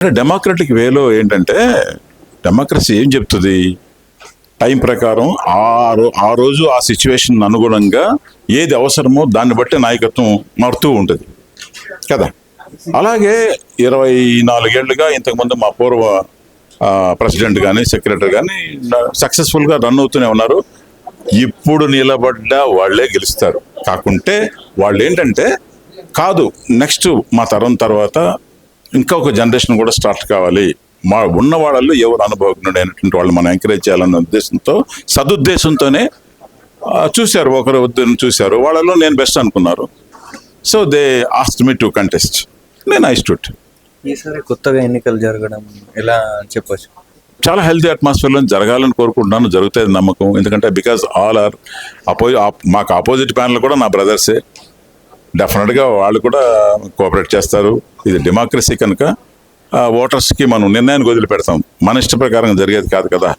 Democratic వేలో ఏంటంటే democracy ఏం చెప్తుంది, టైం ప్రకారం ఆ రోజు ఆ సిచ్యువేషన్ అనుగుణంగా ఏది అవసరమో దాన్ని బట్టి నాయకత్వం మారుతూ ఉంటుంది కదా. అలాగే 24 ఏళ్ళుగా ఇంతకుముందు మా పూర్వ ప్రెసిడెంట్ కానీ సెక్రటరీ కానీ సక్సెస్ఫుల్గా రన్ అవుతూనే ఉన్నారు. ఇప్పుడు నిలబడ్డ వాళ్ళే గెలుస్తారు. కాకుంటే వాళ్ళు ఏంటంటే కాదు, నెక్స్ట్ మా తరం తర్వాత ఇంకొక జనరేషన్ కూడా స్టార్ట్ కావాలి, మా ఉన్న వాళ్ళల్లో ఎవరు అనుభవజ్ఞుడైనటువంటి వాళ్ళు మనం ఎంకరేజ్ చేయాలన్న ఉద్దేశంతో, సదుద్దేశంతోనే చూశారు, ఒకరు వద్దని చూశారు, వాళ్ళలో నేను బెస్ట్ అనుకున్నారు. So they asked me to contest, నేను ఐ స్టూడ్. ఈసారి కొత్తగా ఎన్నికలు జరగడం ఎలా చెప్పచ్చు? చాలా హెల్తీ అట్మాస్ఫియర్లో జరగాలని కోరుకుంటున్నాను, జరుగుతుంది నమ్మకం. ఎందుకంటే బికాజ్ ఆల్ ఆర్ మాకు ఆపోజిట్ ప్యానల్ కూడా నా బ్రదర్సే, డెఫినెట్గా వాళ్ళు కూడా కోఆపరేట్ చేస్తారు. ఇది డెమోక్రసీ కనుక ఓటర్స్కి మనం నిర్ణయానికి వదిలిపెడతాం, మన ఇష్ట ప్రకారం జరిగేది కాదు కదా.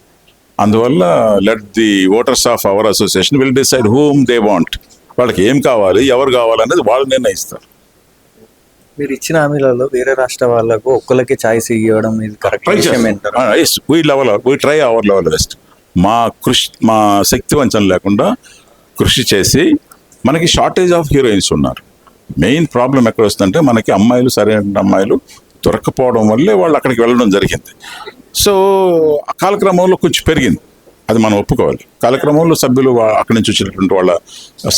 అందువల్ల let the voters of our association will decide whom they want, వాళ్ళకి ఏం కావాలి, ఎవరు కావాలనేది వాళ్ళు నిర్ణయిస్తారు. మీరు ఇచ్చిన హామీలలో వేరే రాష్ట్ర వాళ్ళకు ఒక్కరికి ఛాయిస్ ఇవ్వడం ఇది కరెక్ట్ విషయం ఏంటారు? We try our level best. మా శక్తి వంచన లేకుండా కృషి చేసి, మనకి షార్టేజ్ ఆఫ్ హీరోయిన్స్ ఉన్నారు. మెయిన్ ప్రాబ్లం ఎక్కడ వస్తుందంటే మనకి అమ్మాయిలు, సరైన అమ్మాయిలు దొరకపోవడం వల్లే వాళ్ళు అక్కడికి వెళ్ళడం జరిగింది. సో కాలక్రమంలో కొంచెం పెరిగింది, అది మనం ఒప్పుకోవాలి. కాలక్రమంలో సభ్యులు అక్కడి నుంచి వచ్చినటువంటి వాళ్ళ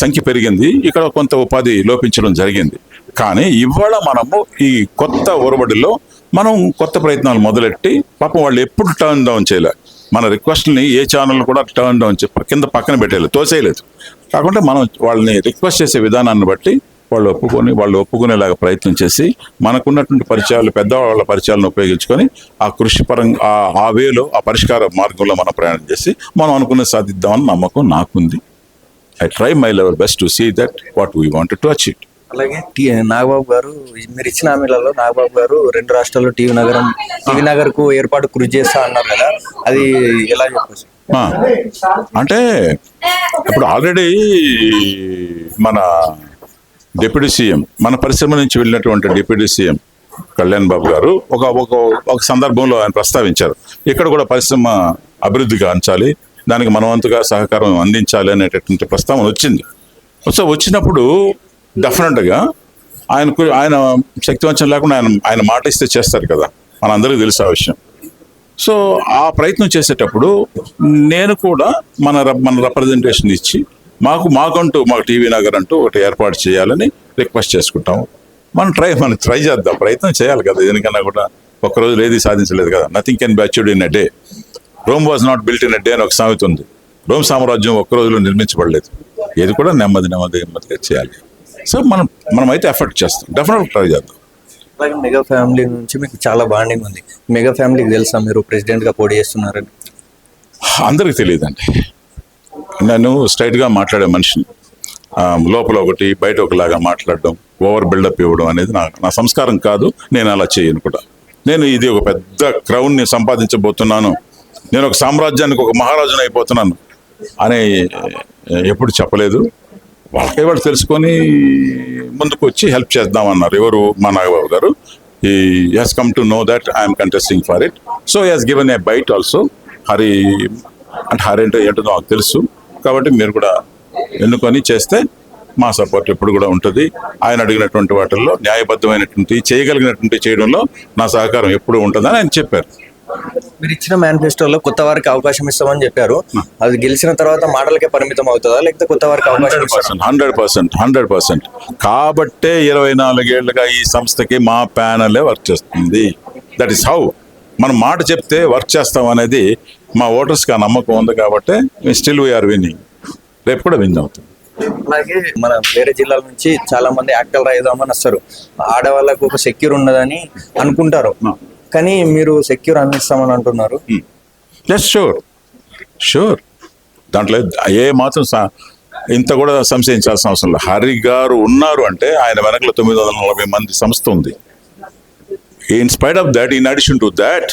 సంఖ్య పెరిగింది, ఇక్కడ కొంత ఉపాధి లోపించడం జరిగింది. కానీ ఇవాళ మనము ఈ కొత్త ఒరబడిలో మనం కొత్త ప్రయత్నాలు మొదలెట్టి, పాపం వాళ్ళు ఎప్పుడు టర్న్ డౌన్ చేయలేదు మన రిక్వెస్ట్ని, ఏ ఛానల్ కూడా టర్న్ డౌన్ కింద పక్కన పెట్టేయలేదు, తోసేయలేదు. కాకుండా మనం వాళ్ళని రిక్వెస్ట్ చేసే విధానాన్ని బట్టి వాళ్ళు ఒప్పుకునేలాగా ప్రయత్నం చేసి, మనకున్నటువంటి పరిచయాలు, పెద్దవాళ్ళ పరిచయాలను ఉపయోగించుకొని ఆ కృషి పరంగా ఆ వేలో, ఆ పరిష్కార మార్గంలో మనం ప్రయాణం చేసి మనం అనుకునే సాధిద్దామని నమ్మకం నాకుంది. I try my level best to see that what we wanted to achieve. అలాగే నాగబాబు గారు, మీరు ఇచ్చిన హామీలలో నాగబాబు గారు 2 రాష్ట్రాల్లో టీవీ నగర్ కు ఏర్పాటు కృషి చేస్తా అన్నారు కదా, అది ఎలా చెప్పచ్చు? అంటే ఇప్పుడు ఆల్రెడీ మన డిప్యూటీ సీఎం, మన పరిశ్రమ నుంచి వెళ్ళినటువంటి డిప్యూటీ సీఎం కళ్యాణ్ బాబు గారు ఒక సందర్భంలో ఆయన ప్రస్తావించారు, ఇక్కడ కూడా పరిశ్రమ అభివృద్ధి కాంచాలి, దానికి మనవంతుగా సహకారం అందించాలి అనేటటువంటి ప్రస్తావన వచ్చింది. సో వచ్చినప్పుడు డెఫినెట్గా ఆయన శక్తివంచన లేకుండా ఆయన మాట ఇస్తే చేస్తారు కదా, మనందరికీ తెలుసు ఆ విషయం. సో ఆ ప్రయత్నం చేసేటప్పుడు నేను కూడా మన రిప్రజెంటేషన్ ఇచ్చి మాకు టీవీ నగర్ అంటూ ఒకటి ఏర్పాటు చేయాలని రిక్వెస్ట్ చేసుకుంటాము. మనం ట్రై చేద్దాం, ప్రయత్నం చేయాలి కదా. ఎందుకన్నా కూడా ఒక్కరోజు ఏది సాధించలేదు కదా. Nothing can be achieved in a day. Rome was not built in a day అని ఒక సామెత ఉంది. రోమ్ సామ్రాజ్యం ఒక్క రోజులో నిర్మించబడలేదు, ఏది కూడా నెమ్మదిగా చేయాలి. సో మనం అయితే ఎఫర్ట్ చేస్తాం, డెఫినెట్గా ట్రై చేద్దాం. అలాగే మెగా ఫ్యామిలీ నుంచి మీకు చాలా బాండింగ్ ఉంది. మెగా ఫ్యామిలీకి తెలుసా మీరు ప్రెసిడెంట్గా పోటీ చేస్తున్నారని? అందరికీ తెలియదండి. నేను స్ట్రైట్గా మాట్లాడే మనిషిని, లోపల ఒకటి బయట ఒకలాగా మాట్లాడడం, ఓవర్ బిల్డప్ ఇవ్వడం అనేది నా సంస్కారం కాదు. నేను అలా చేయను కూడా. నేను ఇది ఒక పెద్ద క్రౌడ్ని సంపాదించబోతున్నాను, నేను ఒక సామ్రాజ్యానికి ఒక మహారాజుని అయిపోతున్నాను అని ఎప్పుడు చెప్పలేదు. వాళ్ళు తెలుసుకొని ముందుకు వచ్చి హెల్ప్ చేద్దామన్నారు. ఎవరు? మా నాగబాబు గారు. ఈ he's come to know that I'm contesting for it. So he he's given a bite also. Hari అంటే ఏంటో నాకు తెలుసు, కాబట్టి మీరు కూడా ఎన్నుకొని చేస్తే మా సపోర్ట్ ఎప్పుడు కూడా ఉంటుంది. ఆయన అడిగినటువంటి వాటిల్లో న్యాయబద్ధమైనటువంటి చేయగలిగినటువంటి చేయడంలో నా సహకారం ఎప్పుడు ఉంటుందని ఆయన చెప్పారు. మీరు ఇచ్చిన మేనిఫెస్టోలో కొత్త వారికి అవకాశం ఇస్తామని చెప్పారు. అది గెలిచిన తర్వాత మాటలకే పరిమితం అవుతుందా, లేకపోతే కొత్త వారికి అవకాశం? 100%. కాబట్టే 24 ఏళ్ళుగా ఈ సంస్థకి మా ప్యానలే వర్క్ చేస్తుంది. That is how. మనం మాట చెప్తే వర్క్ చేస్తాం అనేది మా ఓటర్స్కి ఆ నమ్మకం ఉంది. కాబట్టి స్టిల్ వీఆర్ విన్నింగ్, రేపు కూడా విన్ అవుతుంది. అలాగే మన వేరే జిల్లాల నుంచి చాలా మంది యాక్టర్లు అయిదామని వస్తారు. ఆడవాళ్ళకు ఒక సెక్యూర్ ఉన్నదని అనుకుంటారు, కానీ మీరు సెక్యూర్ అందిస్తామని అంటున్నారు. Yes, sure. దాంట్లో ఏ మాత్రం ఇంత కూడా సంశయించాల్సిన అవసరం లేదు. హరి గారు ఉన్నారు అంటే ఆయన వెనకలో 940 మంది సంస్థ ఉంది. In spite of that, in addition to that,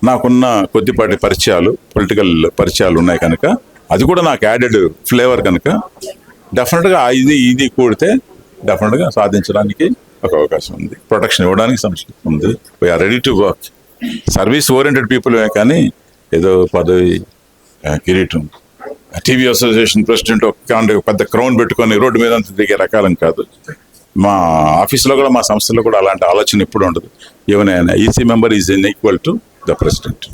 నాకున్న కొద్దిపాటి పరిచయాలు, పొలిటికల్ పరిచయాలు ఉన్నాయి కనుక అది కూడా నాకు యాడెడ్ ఫ్లేవర్ కనుక డెఫినెట్గా ఇది కూడితే డెఫినెట్గా సాధించడానికి ఒక అవకాశం ఉంది, ప్రొటెక్షన్ ఇవ్వడానికి సంస్థ ఉంది. We are ready to work. Service oriented people కానీ ఏదో పదవి కిరీటం, టీవీ అసోసియేషన్ ప్రెసిడెంట్ ఒక పెద్ద క్రౌన్ పెట్టుకొని రోడ్డు మీద దిగే రకాలం కాదు. మా ఆఫీసులో కూడా మా సంస్థలో కూడా అలాంటి ఆలోచన ఎప్పుడు ఉండదు. Even EC member is equal to the president.